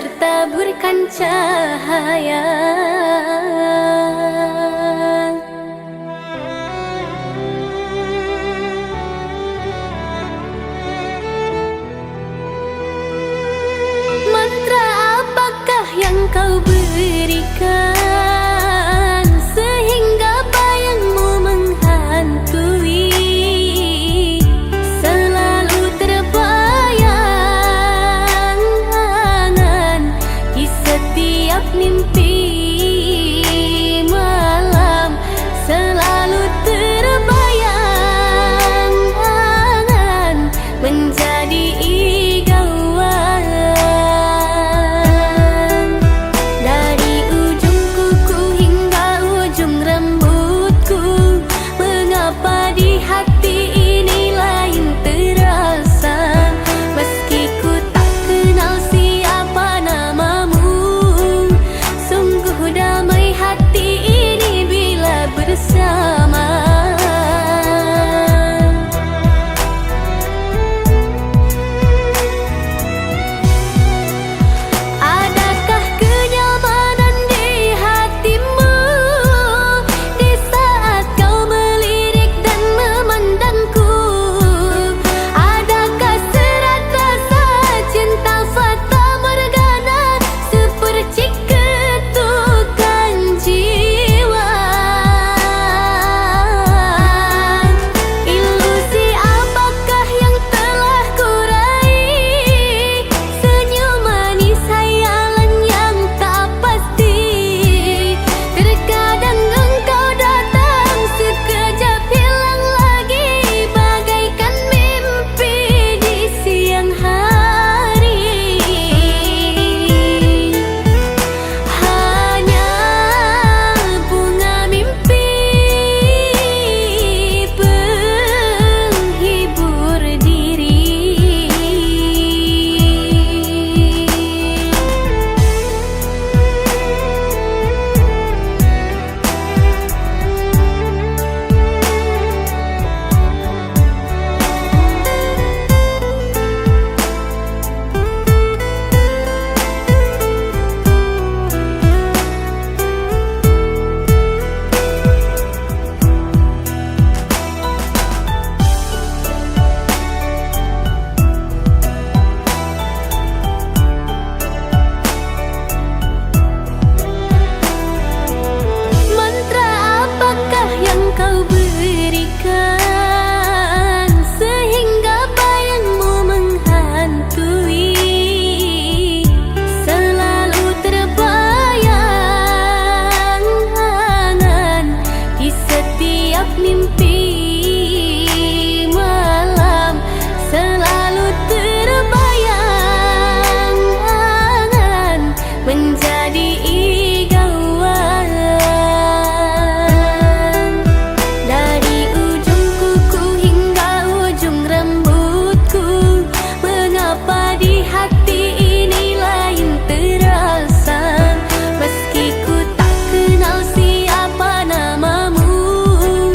bertaburkan cahaya. Mantra apakah yang kau berikan sehingga bayangmu menghantui? Selalu terbayang di setiap mimpi malam, selalu terbayang menjadi igauan. Dari ujung kuku hingga ujung rambutku, mengapa di hati ini lain terasa? Meski ku tak kenal siapa namamu, sungguh damai hati ini bila bersama. Adakah kenyamanan di hatimu di saat kau melirik dan memandangku? Adakah serat rasa cinta fata morgana seperti ketukan jiwa? Ilusi apakah yang telah kurai? Senyum manis hayalan yang tak pasti. Terkadang engkau datang sekejap hilang lagi, bagaikan mimpi di siang hari. Hanya bunga mimpi penghibur diri. Mantra apakah yang kau berikan sehingga bayangmu menghantui? Selalu terbayang di setiap mimpi malam, selalu terbayang menjadi igauan. Dari ujung kuku hingga ujung rambutku, mengapa di hati ini lain terasa? Meski ku tak kenal siapa namamu,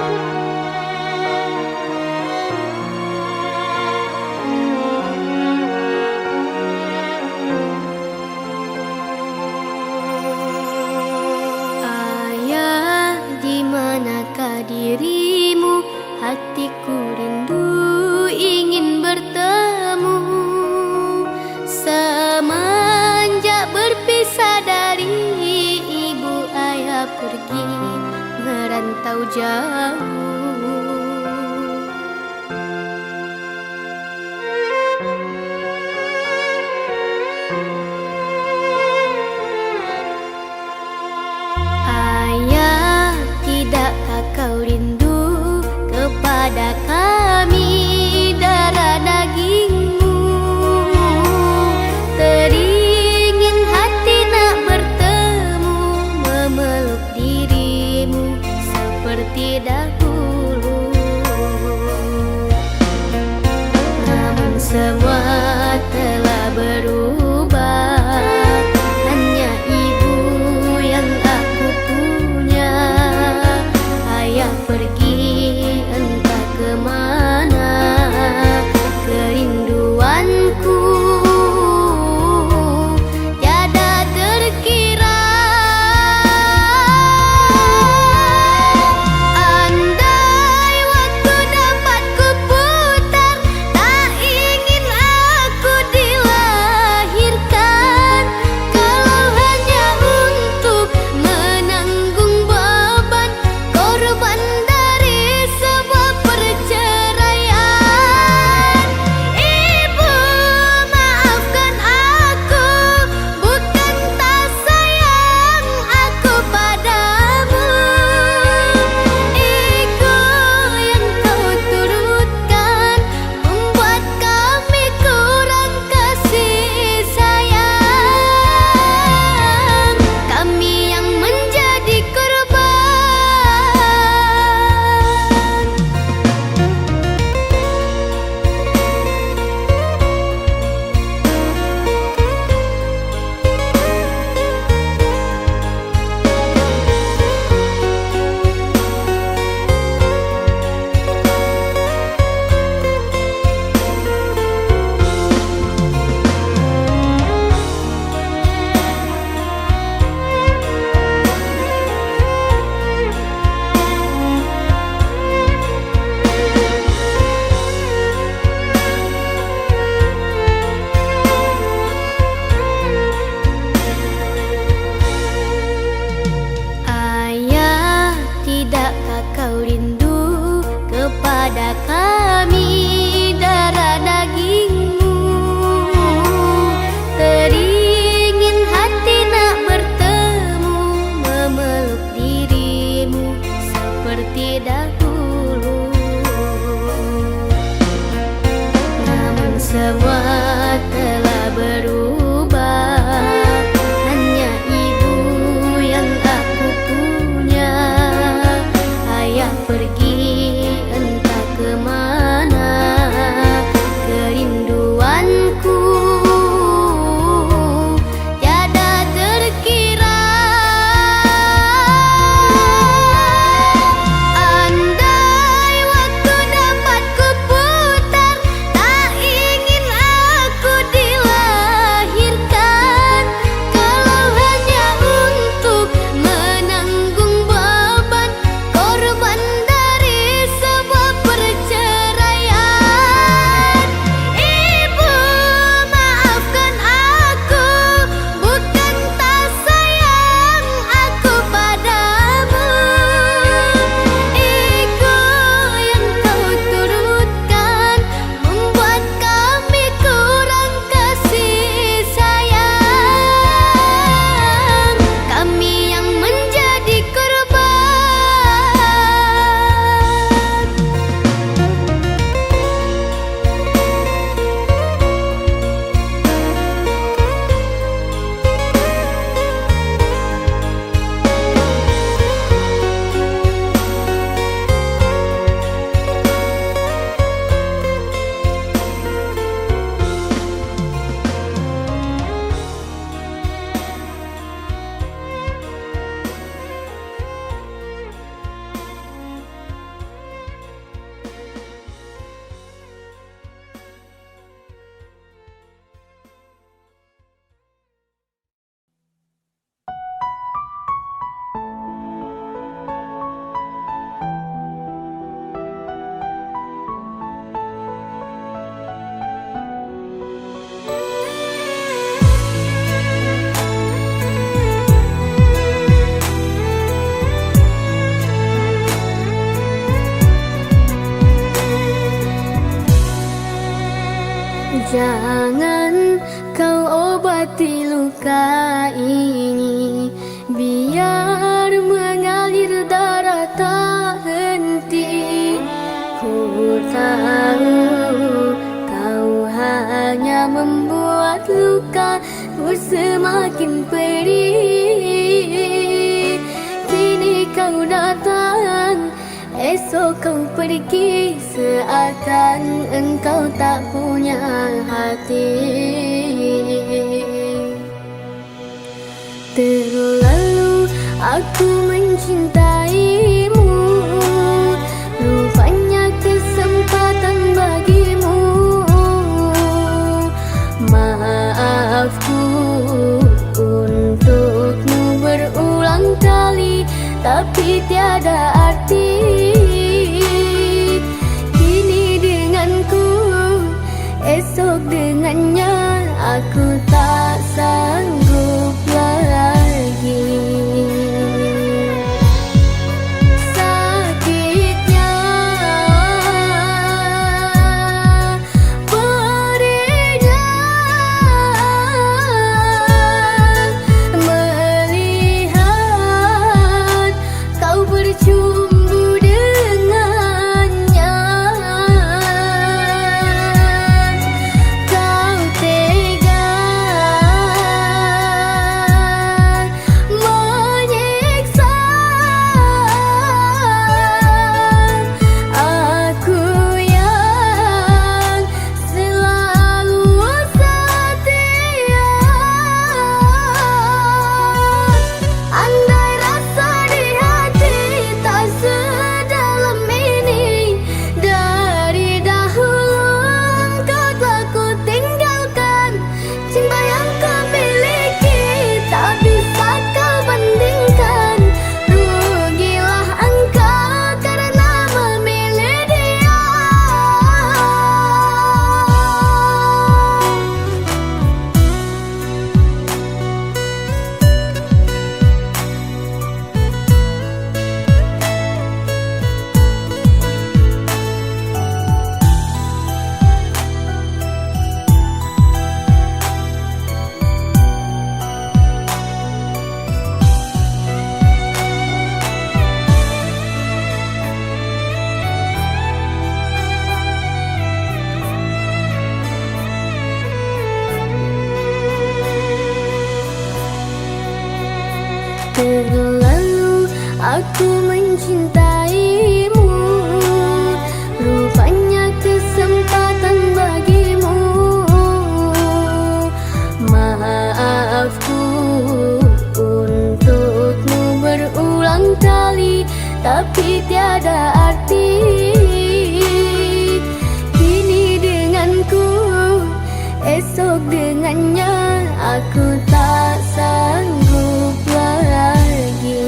Ayah, di manakah dirimu? Hatiku rindu ingin bertemu. Semenjak berpisah dari ibu, ayah pergi merantau jauh. Ayah, tidakkah kau rindu kepada kami, darah dagingmu? Teringin hati nak bertemu, memeluk dirimu seperti dahulu. Namun semua telah berubah, hanya ibu yang aku punya. Ayah pergi entah kemana, kerinduanku tiada terkira. Andai luka ini biar mengalir darah tak henti. Ku tahu kau hanya membuat lukaku semakin perih. Kini kau datang, esok kau pergi, seakan engkau tak punya hati. Terlalu aku mencintaimu, rupanya kesempatan bagimu. Maafku untukmu berulang kali, tapi tiada arti. Kini denganku, esok dengannya, aku tak sanggup lagi. Sakitnya, pedihnya melihat kau bercumbu dengannya. Kau tega menyiksa aku yang selalu setia. Andai rasa di hati tak sedalam ini, dari dahulu engkau telah ku tinggalkan. Cinta yang kau miliki tak bisa kau bandingkan. Rugilah engkau karena memilih dia. Terlalu aku mencintaimu, rupanya kesempatan bagimu. Maafku untukmu berulang kali, tapi tiada arti. Kini denganku, esok dengannya, aku tak sanggup lagi.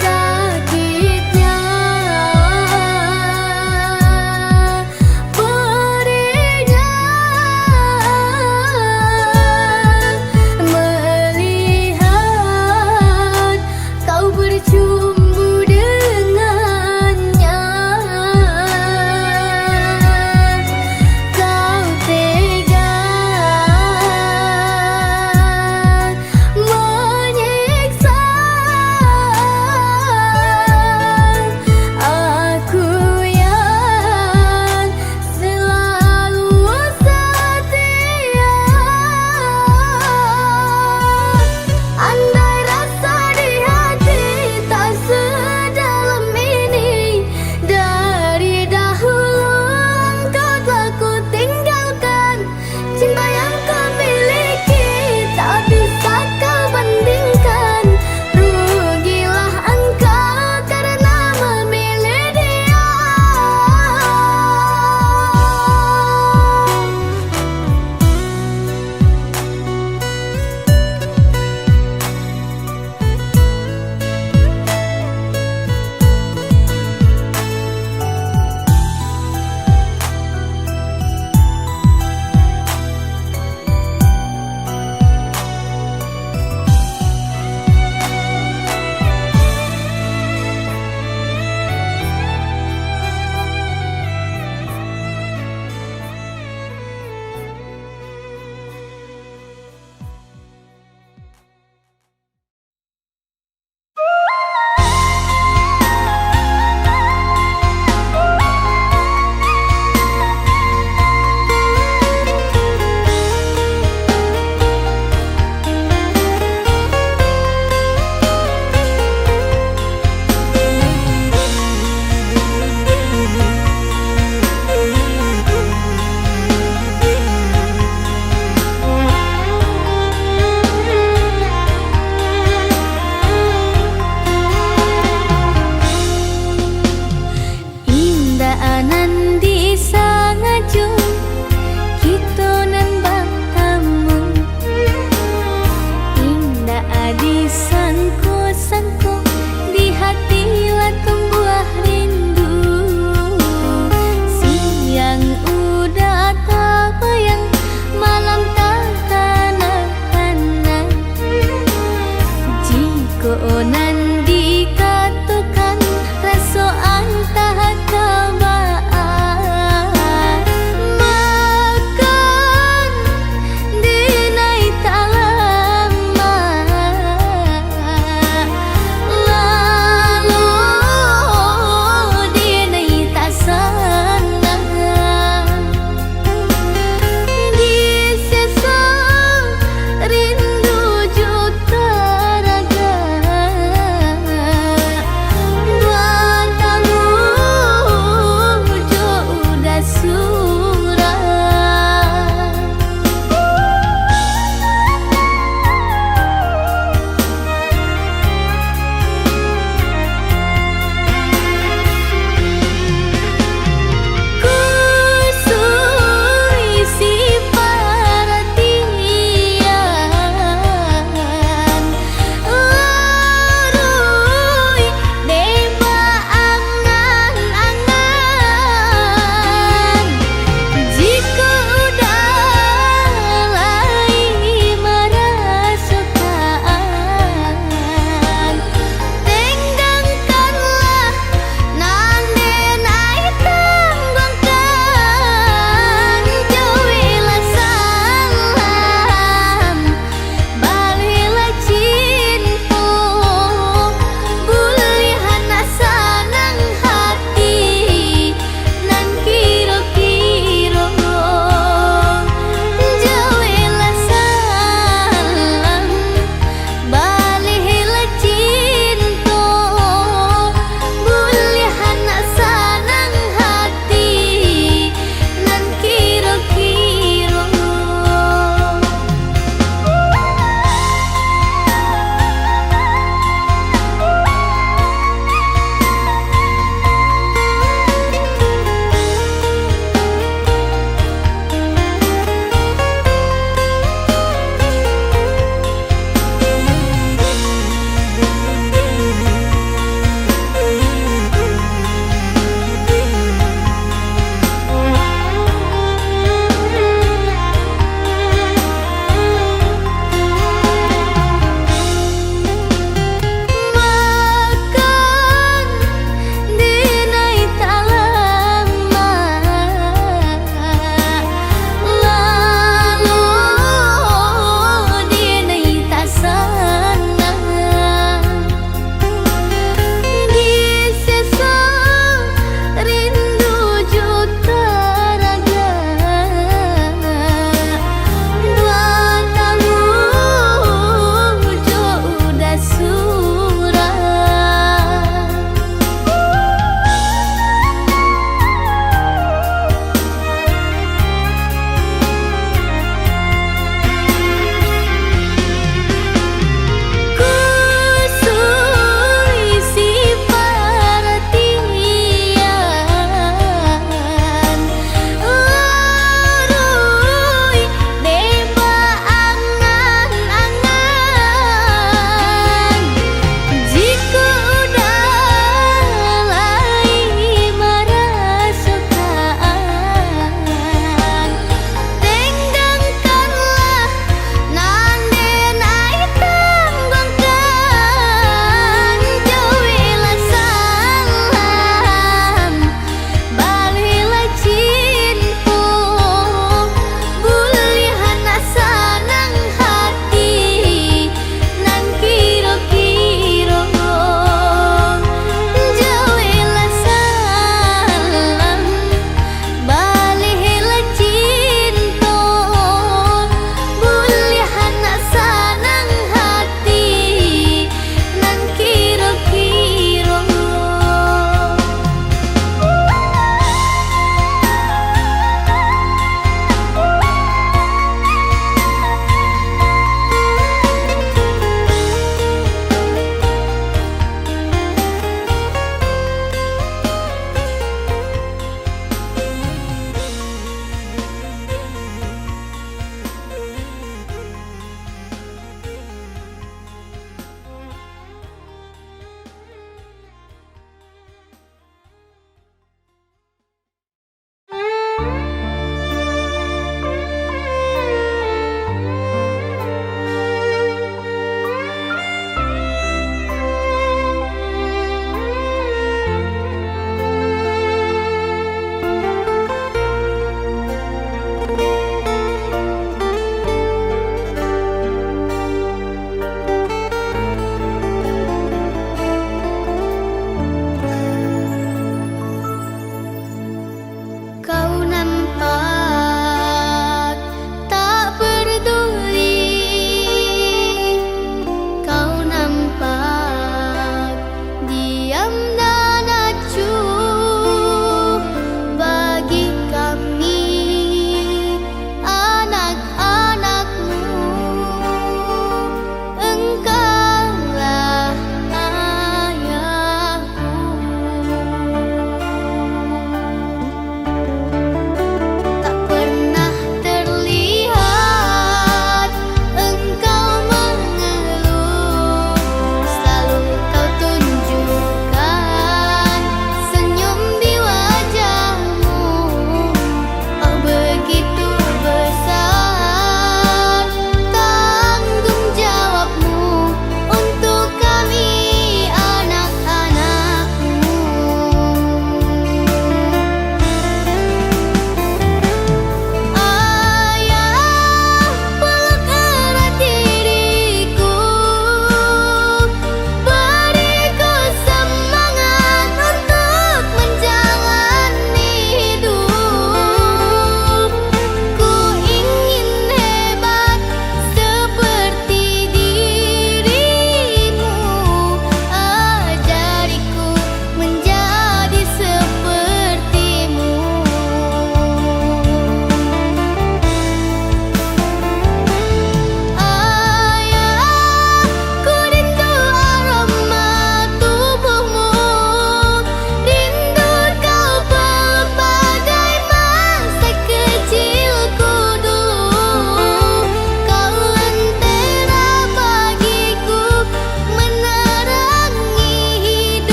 Sakitnya, pedihnya melihat kau bercumbu dengannya. Kau tega konan dikatakan rasa antah kabaan makan dinai tak lama lalu dinai tak senang di sesa rindu juta raga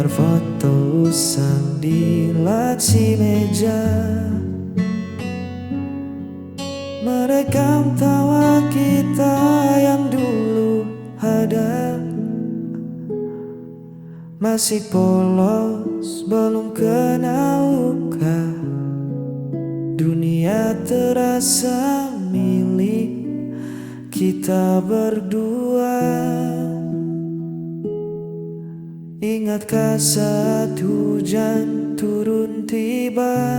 lembar foto usang di laci meja, merekam tawa kita yang dulu ada. Masih polos, belum kenal luka. Dunia terasa milik kita berdua. Ingatkah saat hujan turun tiba-tiba,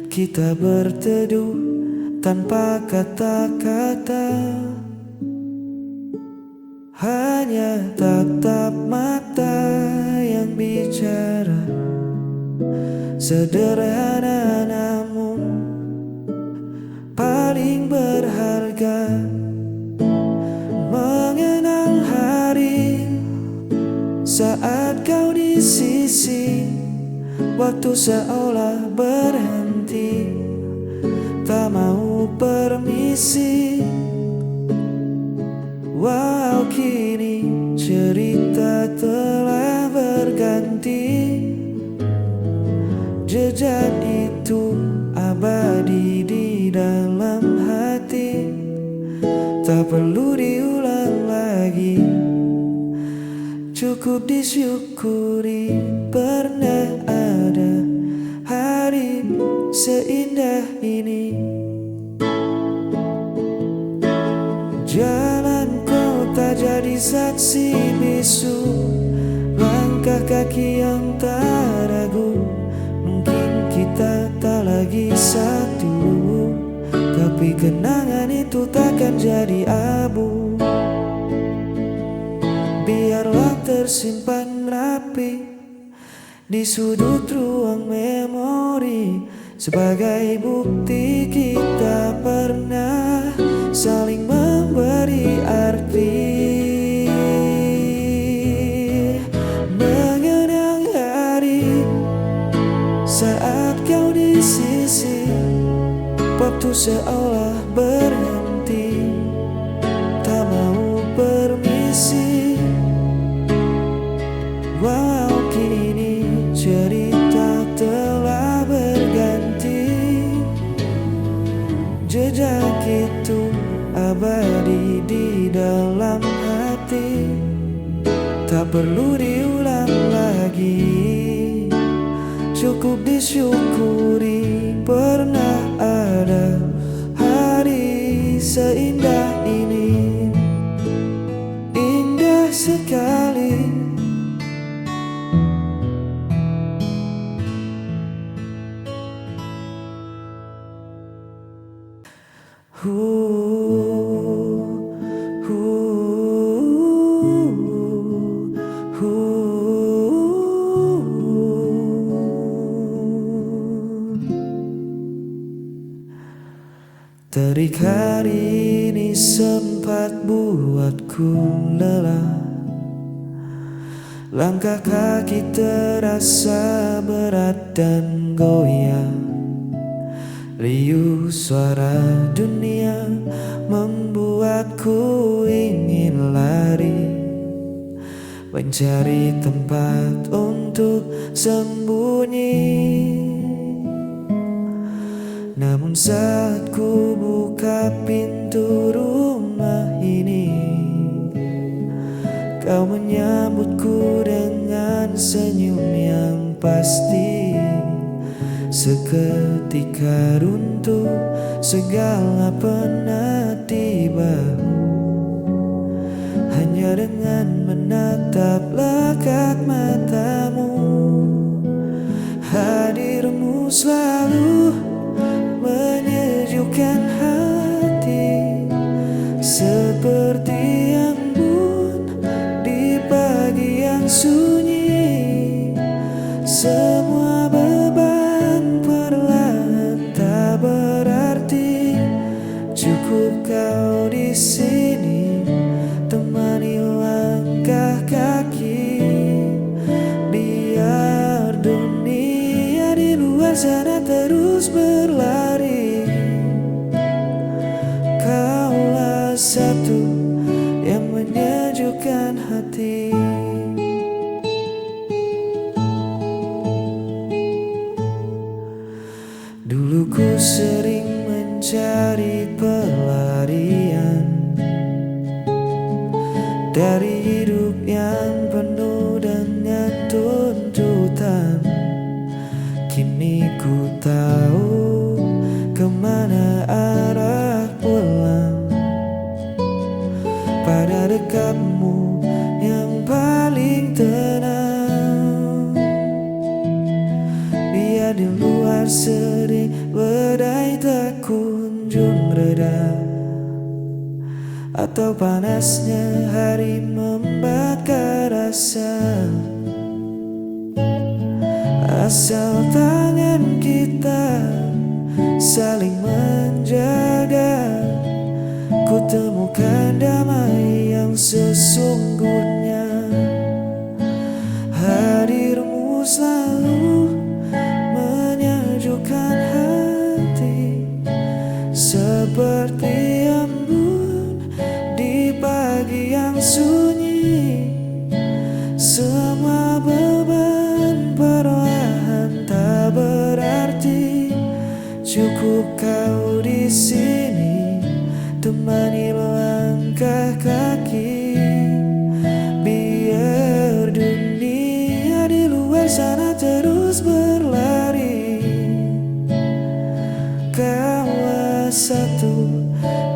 kita berteduh tanpa kata-kata, hanya tatap mata yang bicara. Sederhana namun paling berharga. Mengenang hari saat kau di sisi, waktu seolah berhenti, tak mau permisi. Wow, kini cerita telah berganti. Jejak itu abadi di dalam hati, tak perlu diulang lagi. Cukup disyukuri pernah ada hari seindah ini. Jalan kota jadi saksi bisu, langkah kaki yang tak ragu. Mungkin kita tak lagi satu, tapi kenangan itu takkan jadi abu. Biarlah tersimpan rapi di sudut ruang memori, sebagai bukti kita pernah saling memberi arti. Mengenang hari saat kau di sisi, waktu seolah berhenti, tak mau permisi. Wow, kini cerita telah berganti. Jejak itu abadi di dalam hati, tak perlu diulang lagi. Cukup disyukuri pernah ada hari seindah ini. Indah sekali. Terik hari ini sempat buatku lelah. Langkah kaki terasa berat dan goyang. Riuh suara dunia membuatku ingin lari, mencari tempat untuk sembunyi. Namun saat ku buka pintu rumah ini, kau menyambutku dengan senyum yang pasti. Seketika runtuh segala penatibamu, hanya dengan menatap lekat matamu. Hadirmu selalu menyejukkan hati, seperti embun di pagi yang sunyi. Semua beban perlahan tak berarti. Cukup kau di sini, temani langkah kaki. Biar dunia di luar sana terus berlari, kaulah satu yang menyejukkan hati. atau panasnya hari membakar rasa. Asal tangan kita saling menjaga, ku temukan damai yang sesungguhnya. Hadirmu selalu menyejukkan hati, seperti embun di pagi yang sunyi. Semua beban perlahan tak berarti, cukup kau di sini temani langkah kaki. Biar dunia di luar sana terus berlari, kaulah satu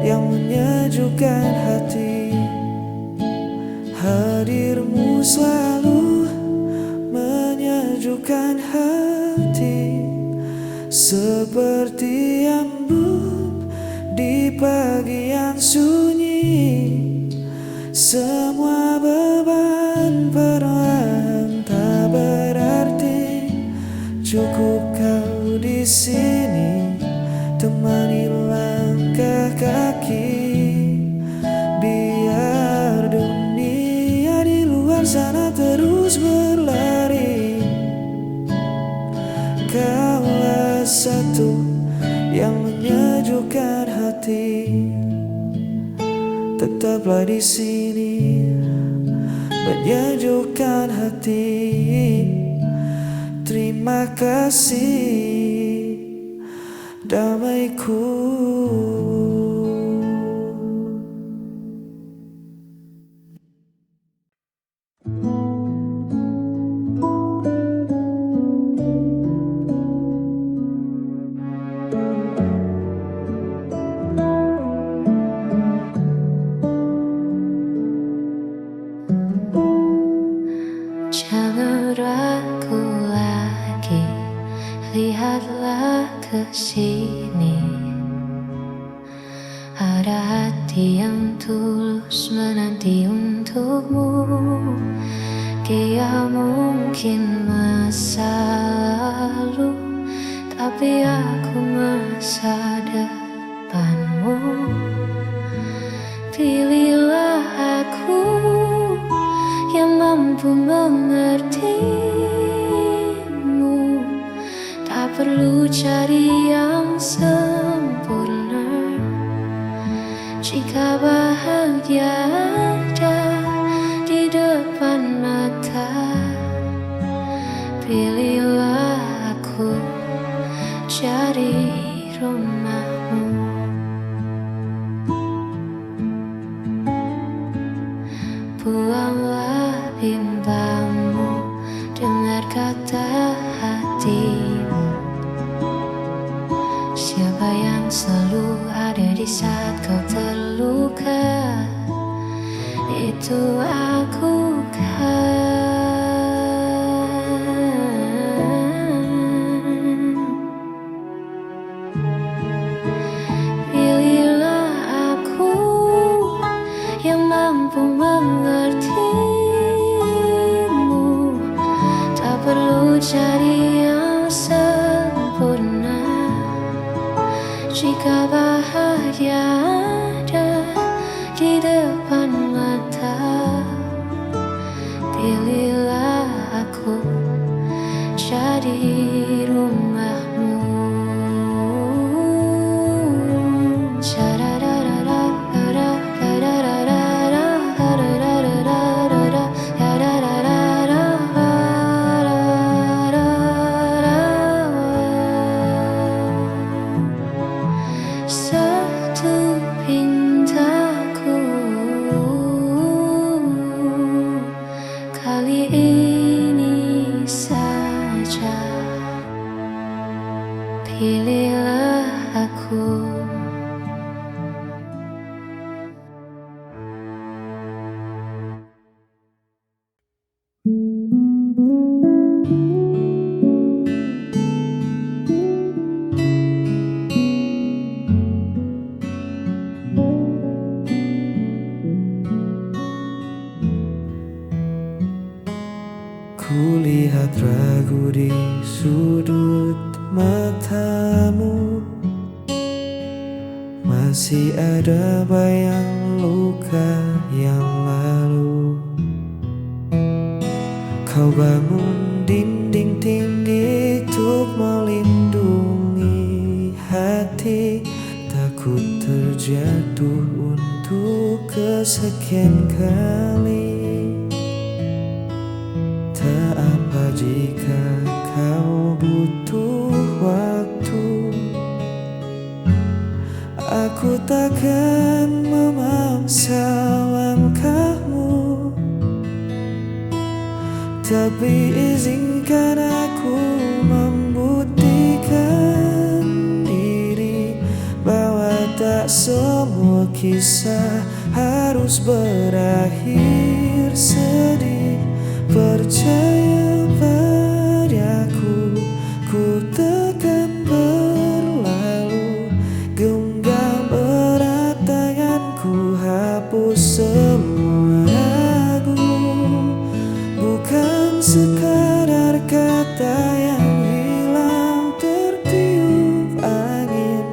yang menyejukkan hati. Hadirmu selalu menyejukkan hati, seperti embun di pagi yang sunyi. Semua beban perlahan tak berarti, cukup kau di sini temani langkah kaki. Biar dunia di luar sana terus berlari, kaulah satu yang menyejukkan hati. Tetaplah di sini menyejukkan hati. Terima kasih damaiku. Jangan ragu lagi, lihatlah ke sini. Ada hati yang tulus menanti untukmu. Dia mungkin masa lalu, tapi aku masa depanmu. Pilihlah aku yang mampu mengertimu. Tak perlu cari yang sempurna, jika bahagia ada di depan mata. Pilihlah aku jadi rumahmu. Buanglah bimbangmu, dengar kata hatimu. Siapa yang selalu ada di saat kau terluka, itu aku kan. Pilihlah aku yang mampu mengertimu. Tak perlu cari yang sempurna, jika bahagia ada di depan mata. Pilihlah aku jadi rumahmu. Satu pintaku, kali ini saja. Pilihlah aku. Kulihat ragu di sudut matamu, masih ada bayang luka yang lalu. Kau bangun dinding tinggi untuk melindungi hati, takut terjatuh untuk kesekian kali. Tak apa jika kau butuh waktu, aku takkan memaksa langkahmu, tapi izinkan aku membuktikan diri bahwa tak semua kisah harus berakhir sedih. Percaya padaku, ku takkan berlalu. Genggam erat tanganku, hapus semua ragu. Bukan sekadar kata yang hilang tertiup angin.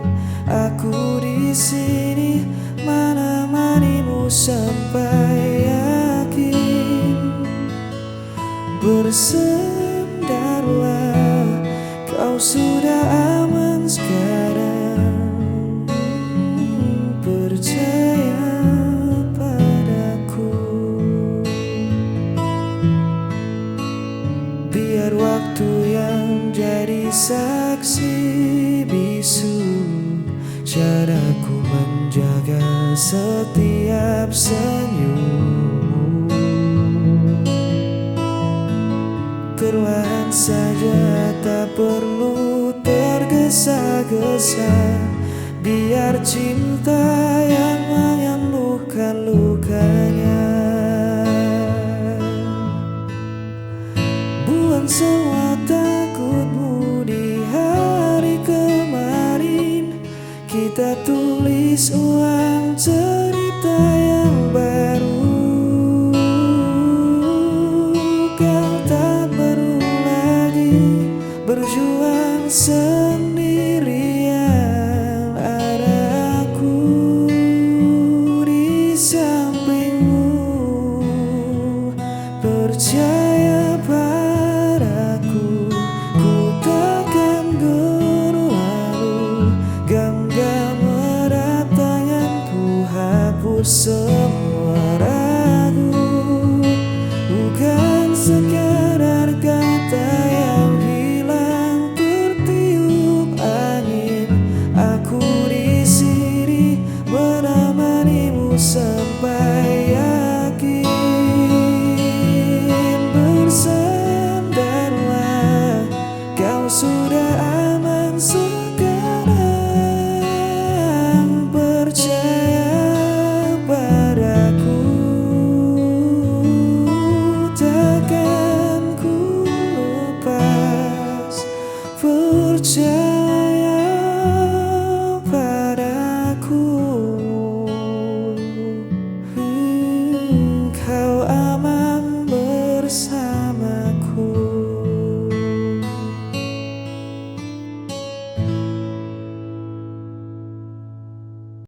Aku di sini menemanimu sampai yakin. Bersandarlah, kau sudah aman sekarang. Percaya padaku. Biar waktu yang jadi saksi bisu caraku menjaga setiap senyum. Perlahan saja, tak perlu tergesa-gesa. Biar cinta yang menyembuhkan lukanya. Buang semua takutmu di hari kemarin. Kita tulis ulang cerita yang baru. Kau tak perlu lagi berjuang sendiri.